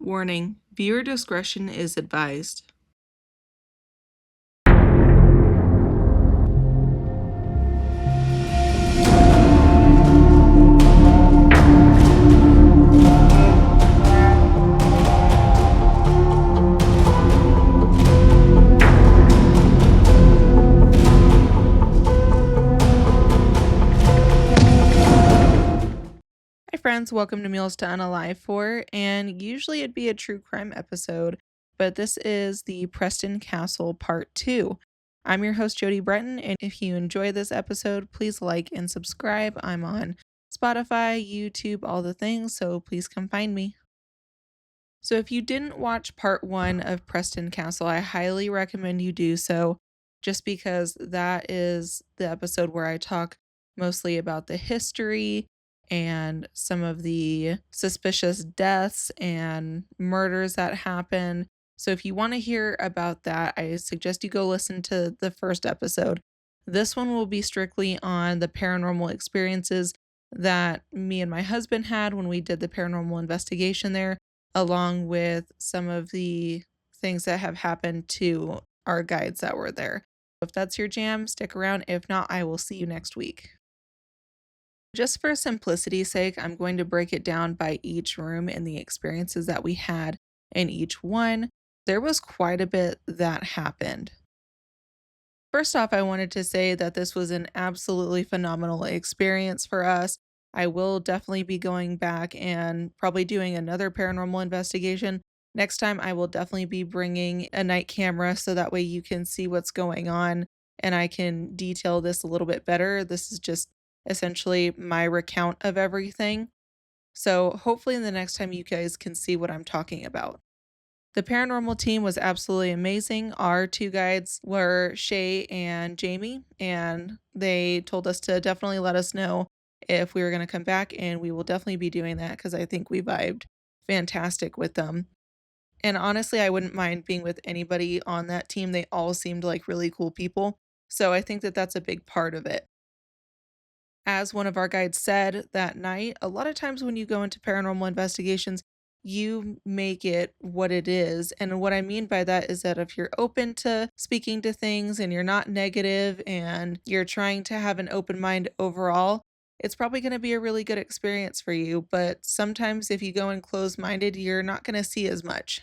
Warning: viewer discretion is advised. Hi friends, welcome to Meals to Unalive For, and usually it'd be a true crime episode, but this is the Preston Castle Part 2. I'm your host Jody Breton, and if you enjoy this episode, please like and subscribe. I'm on Spotify, YouTube, all the things, so please come find me. So if you didn't watch Part 1 of Preston Castle, I highly recommend you do so, just because that is the episode where I talk mostly about the history and some of the suspicious deaths and murders that happen. So if you want to hear about that, I suggest you go listen to the first episode. This one will be strictly on the paranormal experiences that me and my husband had when we did the paranormal investigation there, along with some of the things that have happened to our guides that were there. If that's your jam, stick around. If not, I will see you next week. Just for simplicity's sake, I'm going to break it down by each room and the experiences that we had in each one. There was quite a bit that happened. First off, I wanted to say that this was an absolutely phenomenal experience for us. I will definitely be going back and probably doing another paranormal investigation. Next time, I will definitely be bringing a night camera so that way you can see what's going on and I can detail this a little bit better. This is just essentially my recount of everything. So hopefully, in the next time, you guys can see what I'm talking about. The paranormal team was absolutely amazing. Our two guides were Shay and Jamie, and they told us to definitely let us know if we were going to come back, and we will definitely be doing that because I think we vibed fantastic with them. And honestly, I wouldn't mind being with anybody on that team. They all seemed like really cool people. So I think that that's a big part of it. As one of our guides said that night, a lot of times when you go into paranormal investigations, you make it what it is. And what I mean by that is that if you're open to speaking to things and you're not negative and you're trying to have an open mind overall, it's probably going to be a really good experience for you. But sometimes if you go in closed minded, you're not going to see as much.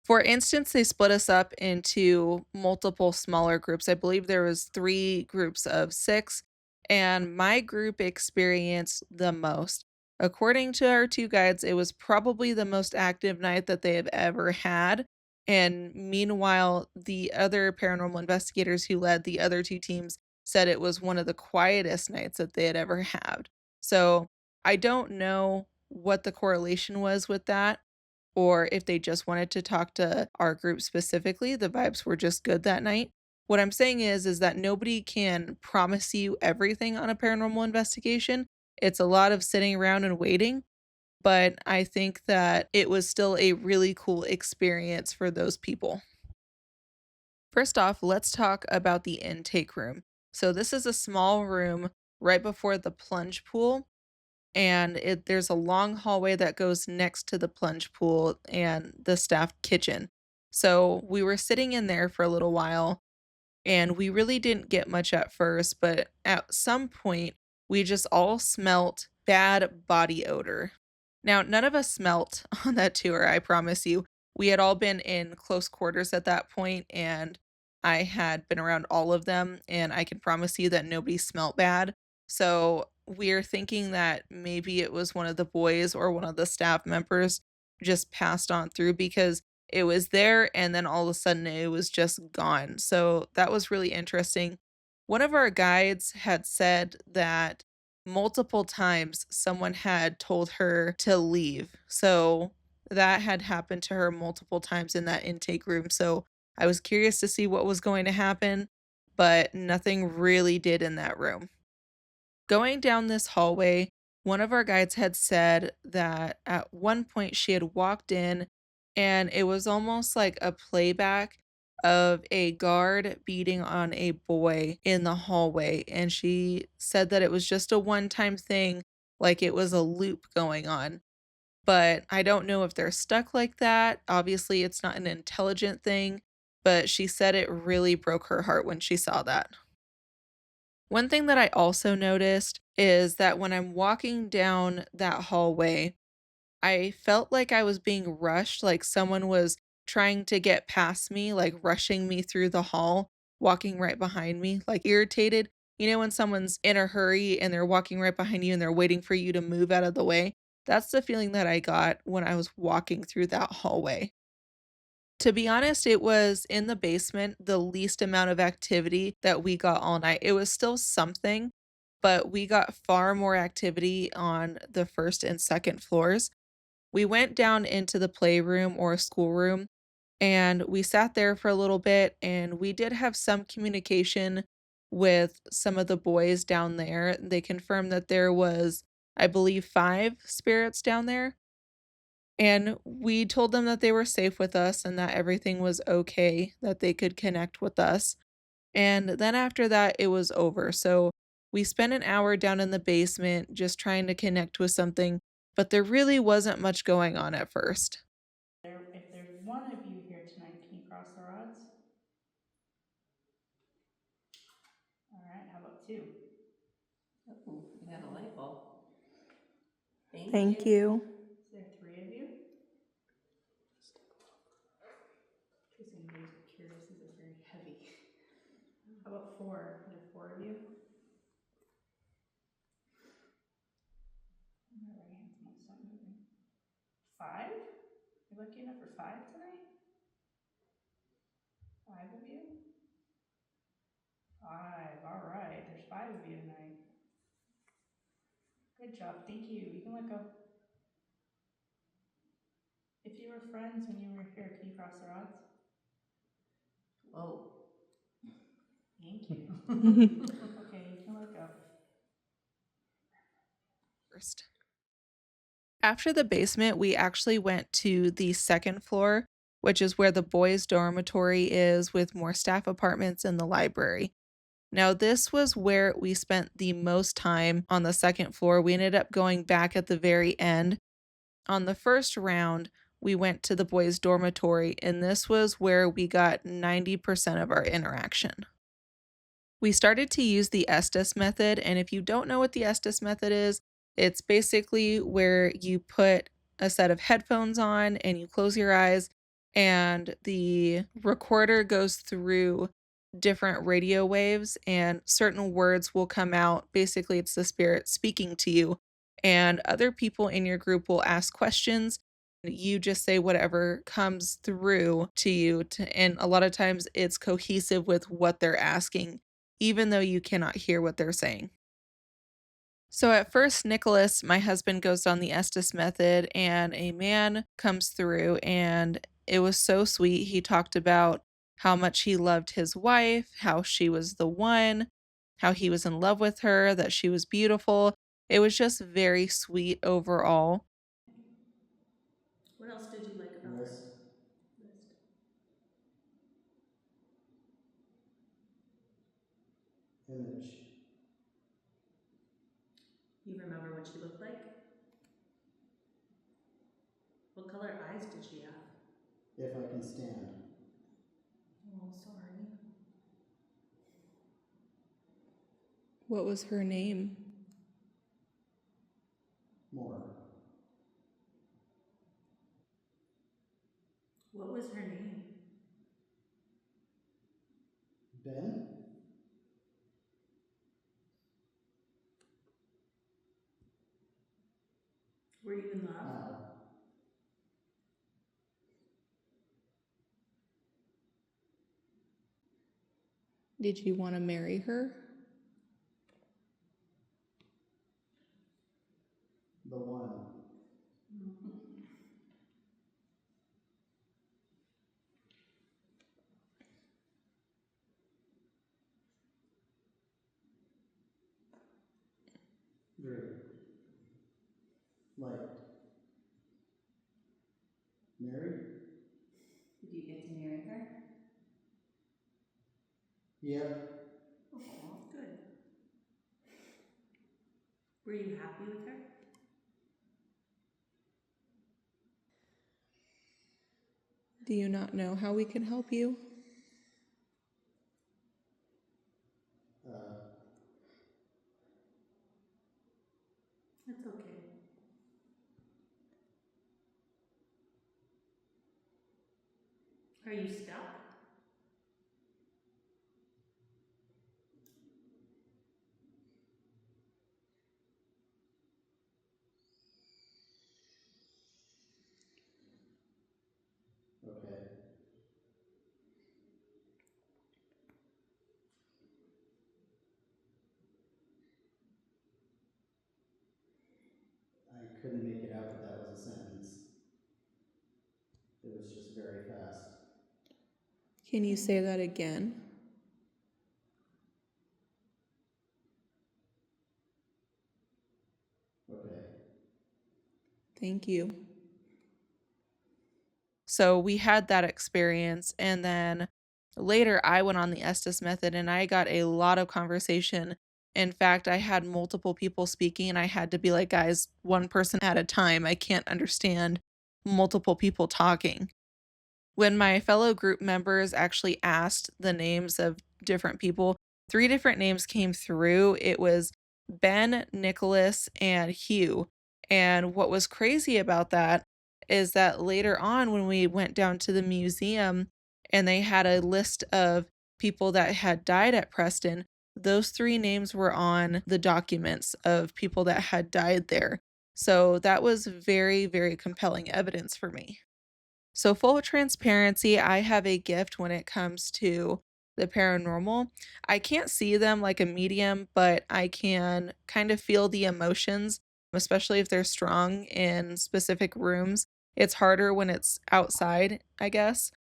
For instance, they split us up into multiple smaller groups. I believe there was 3 groups of 6, and my group experienced the most. According to our 2 guides, it was probably the most active night that they have ever had, and meanwhile, the other paranormal investigators who led the other 2 teams said it was one of the quietest nights that they had ever had. So, I don't know what the correlation was with that, or if they just wanted to talk to our group specifically. The vibes were just good that night. What I'm saying is that nobody can promise you everything on a paranormal investigation. It's a lot of sitting around and waiting, but I think that it was still a really cool experience for those people. First off, let's talk about the intake room. So this is a small room right before the plunge pool, and there's a long hallway that goes next to the plunge pool and the staff kitchen. So we were sitting in there for a little while, and we really didn't get much at first, but at some point we just all smelt bad body odor. Now, none of us smelt on that tour, I promise you. We had all been in close quarters at that point, and I had been around all of them, and I can promise you that nobody smelt bad. So we're thinking that maybe it was one of the boys or one of the staff members just passed on through because it was there and then all of a sudden it was just gone. So that was really interesting. One of our guides had said that multiple times someone had told her to leave. So that had happened to her multiple times in that intake room. So I was curious to see what was going to happen, but nothing really did in that room. Going down this hallway, one of our guides had said that at one point she had walked in and it was almost like a playback of a guard beating on a boy in the hallway. And she said that it was just a one time thing, like it was a loop going on. but I don't know if they're stuck like that. Obviously, it's not an intelligent thing, but she said it really broke her heart when she saw that. One thing that I also noticed is that when I'm walking down that hallway, I felt like I was being rushed, like someone was trying to get past me, like rushing me through the hall, walking right behind me, like irritated. You know, when someone's in a hurry and they're walking right behind you and they're waiting for you to move out of the way? That's the feeling that I got when I was walking through that hallway. To be honest, it was in the basement, the least amount of activity that we got all night. It was still something, but we got far more activity on the first and second floors. We went down into the playroom or schoolroom and we sat there for a little bit and we did have some communication with some of the boys down there. They confirmed that there was, I believe, 5 spirits down there. And we told them that they were safe with us and that everything was okay, that they could connect with us. And then after that, it was over. So we spent an hour down in the basement just trying to connect with something, but there really wasn't much going on at first. If there's one of you here tonight, can you cross the rods? All right, how about 2? Oh, you got a light bulb. Thank you. Is there 3 of you? In case anybody's curious, these are very heavy. How about 4? Are there 4 of you? My right hand's won't stop moving. 5? You're lucky enough for 5 tonight? 5 of you? 5. All right. There's 5 of you tonight. Good job. Thank you. You can let go. If you were friends when you were here, can you cross the rods? Whoa. Thank you. Okay, you can let go. First. After the basement, we actually went to the second floor, which is where the boys' dormitory is with more staff apartments and the library. Now, this was where we spent the most time on the second floor. We ended up going back at the very end. On the first round, we went to the boys' dormitory, and this was where we got 90% of our interaction. We started to use the Estes method, and if you don't know what the Estes method is, it's basically where you put a set of headphones on and you close your eyes, and the recorder goes through different radio waves, and certain words will come out. Basically, it's the spirit speaking to you, and other people in your group will ask questions. You just say whatever comes through to you, and a lot of times it's cohesive with what they're asking even though you cannot hear what they're saying. So at first, Nicholas, my husband, goes on the Estes method, and a man comes through, and it was so sweet. He talked about how much he loved his wife, how she was the one, how he was in love with her, that she was beautiful. It was just very sweet overall. What else did you like about List. her list? Image. You remember what she looked like? What color eyes did she have? If I can stand. Oh, sorry. What was her name? More. What was her name? Ben? Were you in love? Ow. Did you want to marry her? The one. Great. Liked. Married? Did you get to marry her? Yep. Oh, good. Were you happy with her? Do you not know how we can help you? It's okay. Are you stuck? Okay. I couldn't make it out that that was a sentence. It was just very fast. Can you say that again? Okay. Thank you. So we had that experience, and then later I went on the Estes method and I got a lot of conversation. In fact, I had multiple people speaking and I had to be like, guys, one person at a time. I can't understand multiple people talking. When my fellow group members actually asked the names of different people, 3 different names came through. It was Ben, Nicholas, and Hugh. And what was crazy about that is that later on, when we went down to the museum and they had a list of people that had died at Preston, those 3 names were on the documents of people that had died there. So that was very, very compelling evidence for me. So, full transparency, I have a gift when it comes to the paranormal. I can't see them like a medium, but I can kind of feel the emotions, especially if they're strong in specific rooms. It's harder when it's outside, I guess.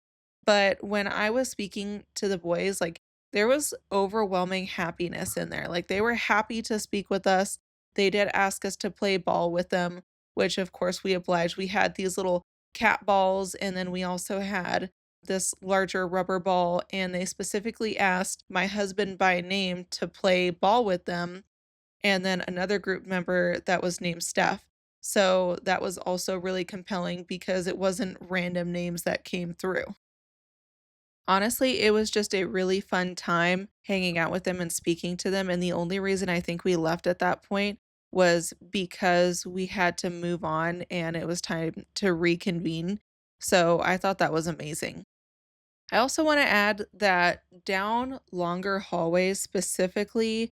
But when I was speaking to the boys, like, there was overwhelming happiness in there. Like, they were happy to speak with us. They did ask us to play ball with them, which of course we obliged. We had these little cat balls, and then we also had this larger rubber ball, and they specifically asked my husband by name to play ball with them, and then another group member that was named Steph. So that was also really compelling because it wasn't random names that came through. Honestly, it was just a really fun time hanging out with them and speaking to them, and the only reason I think we left at that point was because we had to move on and it was time to reconvene. So I thought that was amazing. I also want to add that down longer hallways, specifically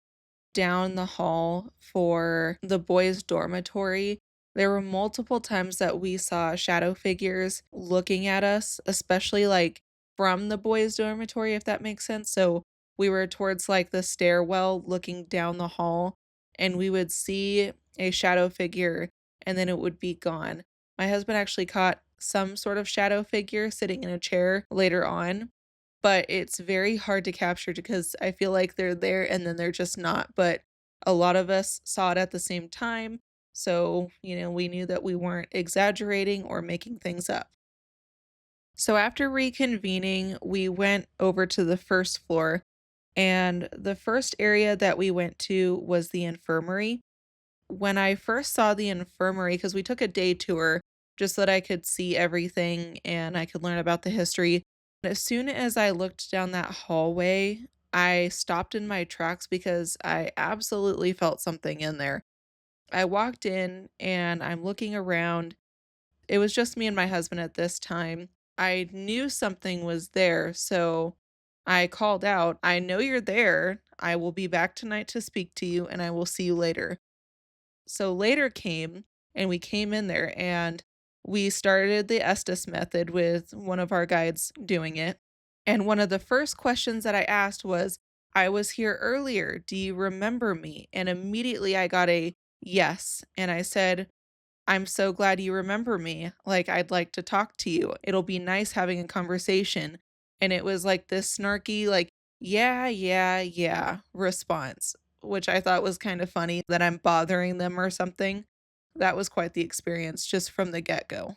down the hall for the boys' dormitory, there were multiple times that we saw shadow figures looking at us, especially like from the boys' dormitory, if that makes sense. So we were towards like the stairwell looking down the hall, and we would see a shadow figure and then it would be gone. My husband actually caught some sort of shadow figure sitting in a chair later on, but it's very hard to capture because I feel like they're there and then they're just not. But a lot of us saw it at the same time. So, we knew that we weren't exaggerating or making things up. So, after reconvening, we went over to the first floor. And the first area that we went to was the infirmary. When I first saw the infirmary, because we took a day tour just so that I could see everything and I could learn about the history. As soon as I looked down that hallway, I stopped in my tracks because I absolutely felt something in there. I walked in and I'm looking around. It was just me and my husband at this time. I knew something was there, so I called out, I know you're there. I will be back tonight to speak to you and I will see you later. So later came, and we came in there and we started the Estes method with one of our guides doing it. And one of the first questions that I asked was, I was here earlier. Do you remember me? And immediately I got a yes. And I said, I'm so glad you remember me. Like, I'd like to talk to you. It'll be nice having a conversation. And it was like this snarky, like, yeah, yeah, yeah response, which I thought was kind of funny that I'm bothering them or something. That was quite the experience just from the get go.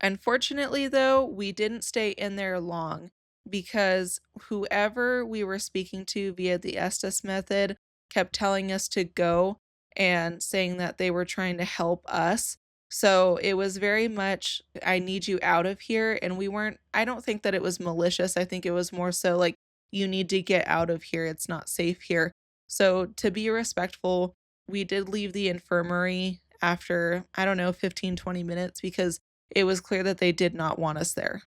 Unfortunately, though, we didn't stay in there long because whoever we were speaking to via the Estes method kept telling us to go and saying that they were trying to help us. So it was very much, I need you out of here. And I don't think that it was malicious. I think it was more so like, you need to get out of here. It's not safe here. So to be respectful, we did leave the infirmary after, I don't know, 15, 20 minutes because it was clear that they did not want us there.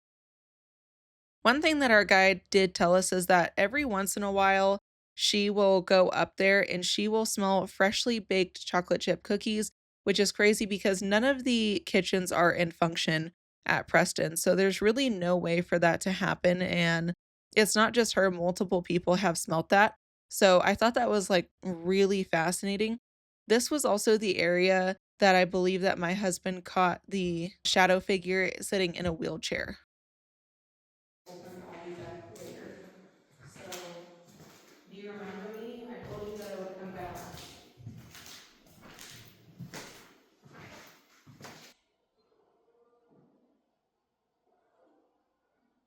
One thing that our guide did tell us is that every once in a while, she will go up there and she will smell freshly baked chocolate chip cookies, which is crazy because none of the kitchens are in function at Preston. So there's really no way for that to happen. And it's not just her, multiple people have smelt that. So I thought that was like really fascinating. This was also the area that I believe that my husband caught the shadow figure sitting in a wheelchair. Open, I'll be back later. So, do you remember me? I told you that I would come back.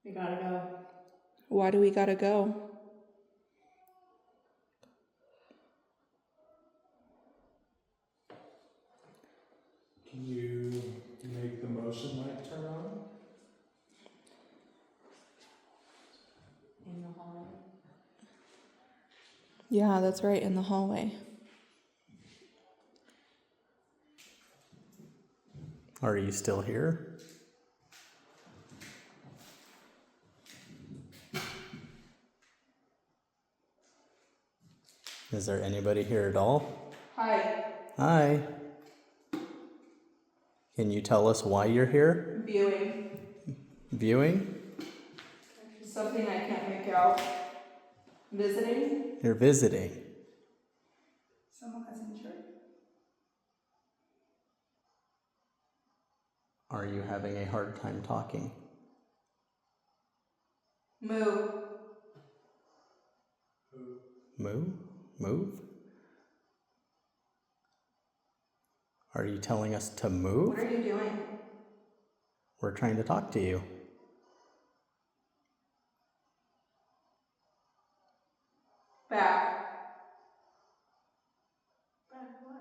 We gotta go. Why do we gotta go? Can you make the motion light turn on? In the hallway. Yeah, that's right, in the hallway. Are you still here? Is there anybody here at all? Hi, Hi. Can you tell us why you're here? viewing. Viewing? Something I can't make out. Visiting? You're visiting. Someone has injured. Are you having a hard time talking? Move. Move? Move? Are you telling us to move? What are you doing? We're trying to talk to you. Back. Back what?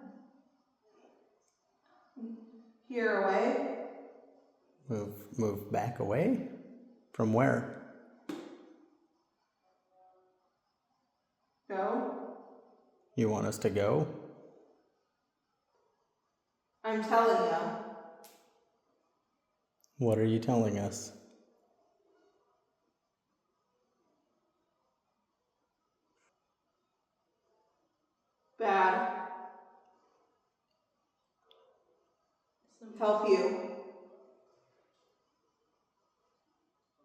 Here, away. Move back away? From where? Go. You want us to go? I'm telling you. What are you telling us? Bad. Help you.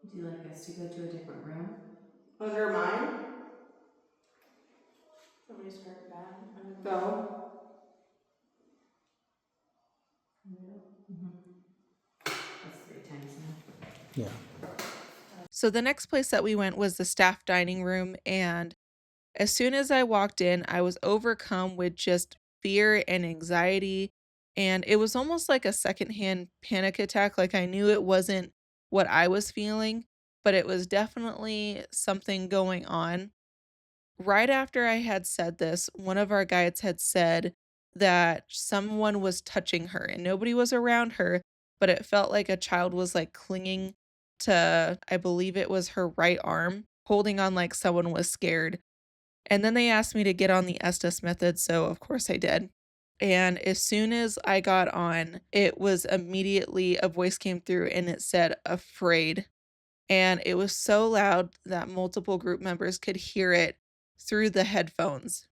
Would you like us to go to a different room? Under mine. Somebody's hurt bad. Go. Mm-hmm. That's 3 times now. Yeah. So the next place that we went was the staff dining room, and as soon as I walked in, I was overcome with just fear and anxiety, and it was almost like a secondhand panic attack. Like I knew it wasn't what I was feeling, but it was definitely something going on. Right after I had said this, one of our guides had said that someone was touching her and nobody was around her, but it felt like a child was like clinging to, I believe it was her right arm, holding on like someone was scared. And then they asked me to get on the Estes method, so of course I did. And as soon as I got on, it was immediately a voice came through and it said afraid. And it was so loud that multiple group members could hear it through the headphones.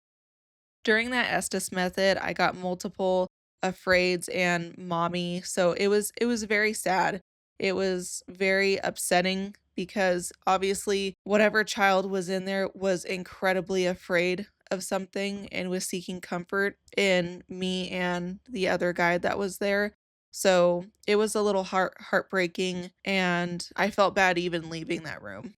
During that Estes method, I got multiple afraids and mommy, so it was very sad. It was very upsetting because obviously whatever child was in there was incredibly afraid of something and was seeking comfort in me and the other guide that was there. So it was a little heartbreaking, and I felt bad even leaving that room.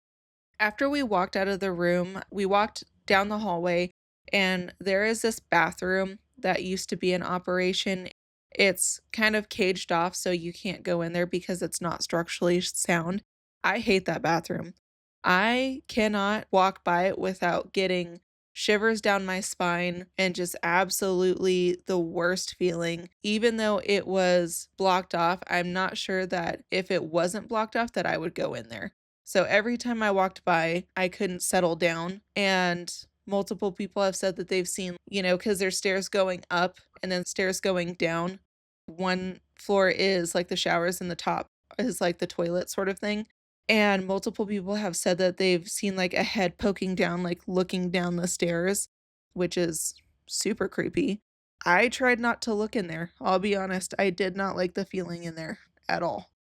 After we walked out of the room, we walked down the hallway, and there is this bathroom that used to be in operation. It's kind of caged off, so you can't go in there because it's not structurally sound. I hate that bathroom. I cannot walk by it without getting shivers down my spine, and just absolutely the worst feeling. Even though it was blocked off, I'm not sure that if it wasn't blocked off that I would go in there. So every time I walked by, I couldn't settle down, and multiple people have said that they've seen, because there's stairs going up and then stairs going down. One floor is like the showers and the top is like the toilet sort of thing. And multiple people have said that they've seen like a head poking down, like looking down the stairs, which is super creepy. I tried not to look in there. I'll be honest, I did not like the feeling in there at all.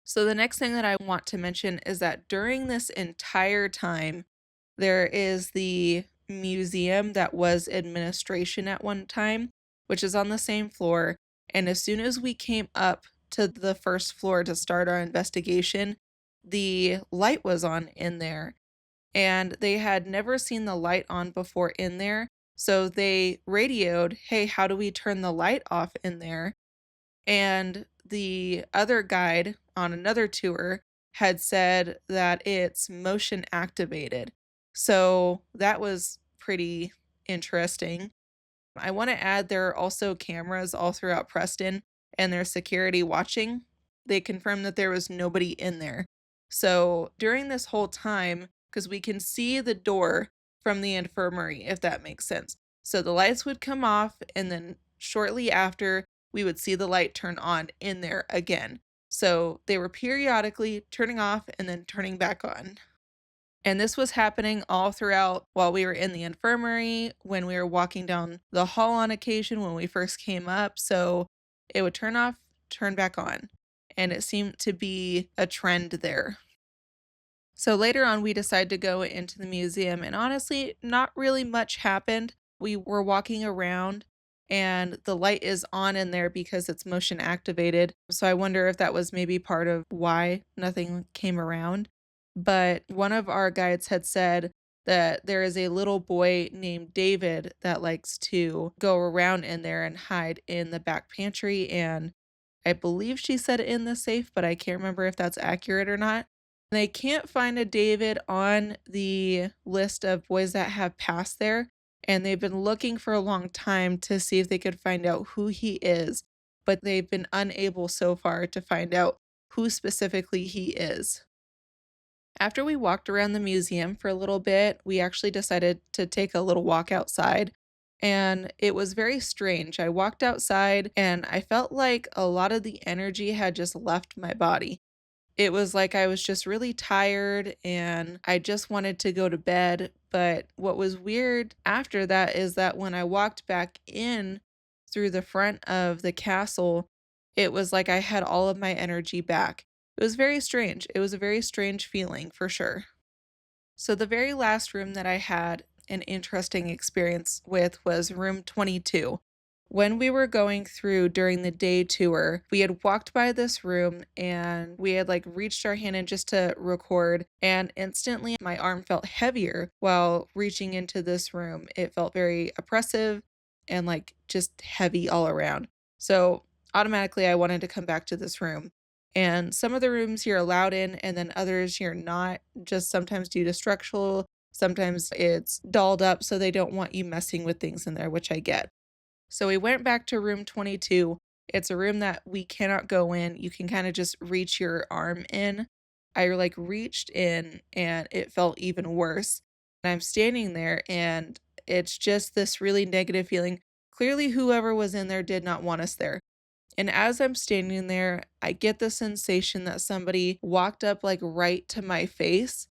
So, the next thing that I want to mention is that during this entire time, there is the museum that was administration at one time, which is on the same floor. And as soon as we came up to the first floor to start our investigation, the light was on in there. And they had never seen the light on before in there. So they radioed, "Hey, how do we turn the light off in there?" And the other guide on another tour had said that it's motion activated. So that was pretty interesting. I want to add there are also cameras all throughout Preston and their security watching. They confirmed that there was nobody in there. So during this whole time, because we can see the door from the infirmary, if that makes sense. So the lights would come off, and then shortly after, we would see the light turn on in there again. So they were periodically turning off and then turning back on. And this was happening all throughout while we were in the infirmary, when we were walking down the hall on occasion when we first came up. So it would turn off, turn back on. And it seemed to be a trend there. So later on, we decided to go into the museum, and honestly, not really much happened. We were walking around, and the light is on in there because it's motion activated. So I wonder if that was maybe part of why nothing came around. But one of our guides had said that there is a little boy named David that likes to go around in there and hide in the back pantry. And I believe she said in the safe, but I can't remember if that's accurate or not. They can't find a David on the list of boys that have passed there, and they've been looking for a long time to see if they could find out who he is, but they've been unable so far to find out who specifically he is. After we walked around the museum for a little bit, we actually decided to take a little walk outside, and it was very strange. I walked outside and I felt like a lot of the energy had just left my body. It was like I was just really tired and I just wanted to go to bed. But what was weird after that is that when I walked back in through the front of the castle, it was like I had all of my energy back. It was very strange. It was a very strange feeling for sure. So, the very last room that I had an interesting experience with was room 22. When we were going through during the day tour, we had walked by this room and we had like reached our hand in just to record, and instantly my arm felt heavier while reaching into this room. It felt very oppressive and like just heavy all around. So automatically I wanted to come back to this room. And some of the rooms you're allowed in, and then others you're not, just sometimes due to structural, sometimes it's dolled up so they don't want you messing with things in there, which I get. So we went back to room 22. It's a room that we cannot go in. You can kind of just reach your arm in. I like reached in and it felt even worse. And I'm standing there and it's just this really negative feeling. Clearly, whoever was in there did not want us there. And as I'm standing there, I get the sensation that somebody walked up like right to my face,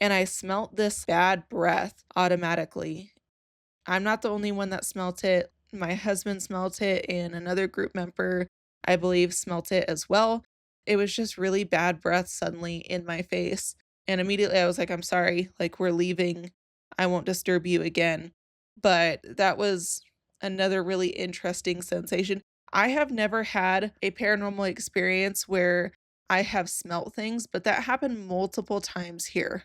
and I smelt this bad breath automatically. I'm not the only one that smelt it. My husband smelt it, and another group member, I believe, smelt it as well. It was just really bad breath suddenly in my face. And immediately I was like, "I'm sorry, like, we're leaving. I won't disturb you again." But that was another really interesting sensation. I have never had a paranormal experience where I have smelt things, but that happened multiple times here.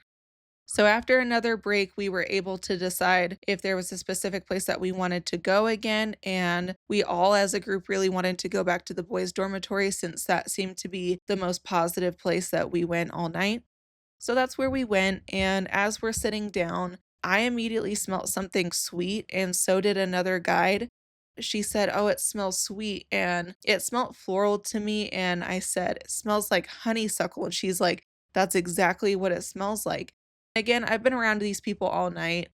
So after another break, we were able to decide if there was a specific place that we wanted to go again. And we all, as a group, really wanted to go back to the boys' dormitory since that seemed to be the most positive place that we went all night. So that's where we went. And as we're sitting down, I immediately smelt something sweet, and so did another guide. She said, "Oh, it smells sweet," and it smelled floral to me, and I said, "It smells like honeysuckle," and she's like, "That's exactly what it smells like." Again, I've been around these people all night.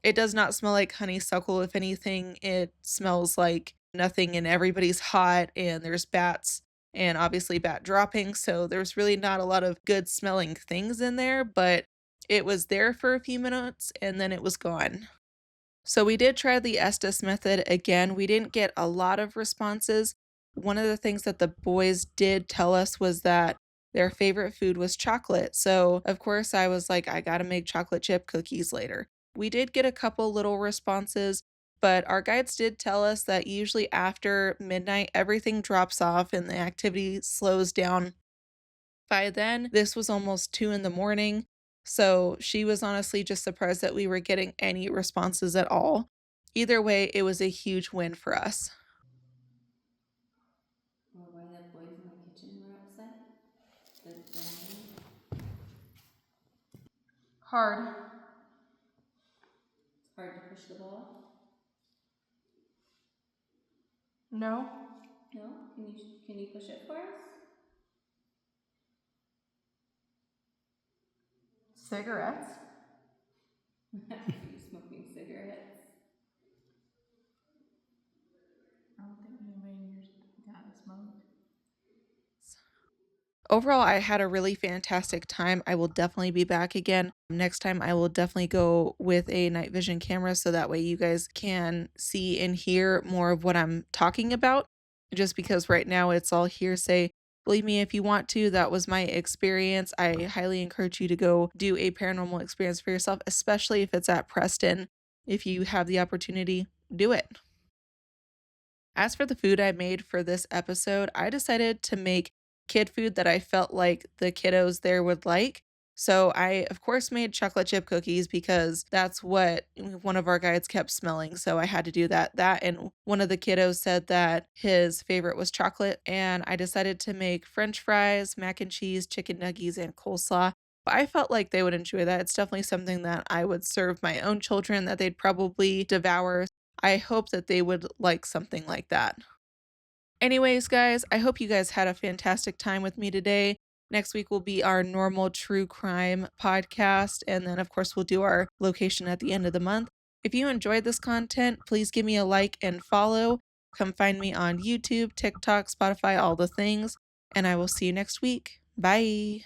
It does not smell like honeysuckle. If anything, it smells like nothing, and everybody's hot, and there's bats and obviously bat droppings. So there's really not a lot of good smelling things in there, but it was there for a few minutes and then it was gone. So we did try the Estes method again. We didn't get a lot of responses. One of the things that the boys did tell us was that their favorite food was chocolate. So, of course, I was like, I gotta make chocolate chip cookies later. We did get a couple little responses, but our guides did tell us that usually after midnight, everything drops off and the activity slows down. By then, this was almost 2 in the morning, so she was honestly just surprised that we were getting any responses at all. Either way, it was a huge win for us. Or why the boys in the kitchen were upset? The family? Hard. It's hard to push the ball. No? No? Can you push it for us? Cigarettes? Are you smoking cigarettes? I don't think anybody in yours got smoked. Overall, I had a really fantastic time. I will definitely be back again. Next time, I will definitely go with a night vision camera so that way you guys can see and hear more of what I'm talking about. Just because right now it's all hearsay. Believe me, if you want to, that was my experience. I highly encourage you to go do a paranormal experience for yourself, especially if it's at Preston. If you have the opportunity, do it. As for the food I made for this episode, I decided to make kid food that I felt like the kiddos there would like. So I, of course, made chocolate chip cookies because that's what one of our guides kept smelling. So I had to do that. That and one of the kiddos said that his favorite was chocolate. And I decided to make French fries, mac and cheese, chicken nuggets, and coleslaw. But I felt like they would enjoy that. It's definitely something that I would serve my own children that they'd probably devour. I hope that they would like something like that. Anyways, guys, I hope you guys had a fantastic time with me today. Next week will be our normal true crime podcast. And then, of course, we'll do our location at the end of the month. If you enjoyed this content, please give me a like and follow. Come find me on YouTube, TikTok, Spotify, all the things. And I will see you next week. Bye.